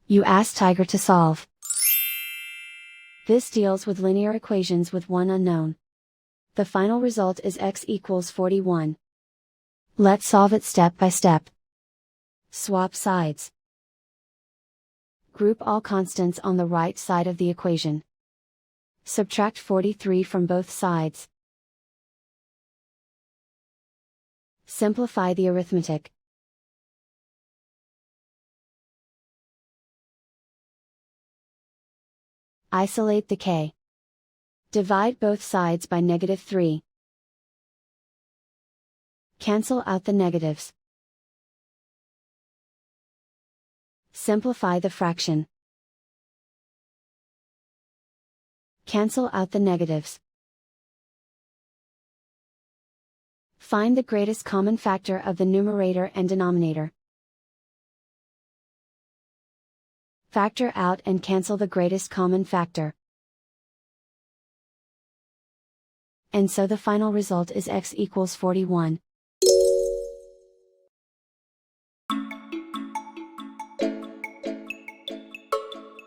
You ask Tiger to solve. This deals with linear equations with one unknown. The final result is x equals 41. Let's solve it step by step. Swap sides. Group all constants on the right side of the equation. Subtract 43 from both sides. Simplify the arithmetic. Isolate the k. Divide both sides by -3. Cancel out the negatives. Simplify the fraction. Cancel out the negatives. Find the greatest common factor of the numerator and denominator. Factor out and cancel the greatest common factor. And so the final result is x equals 41.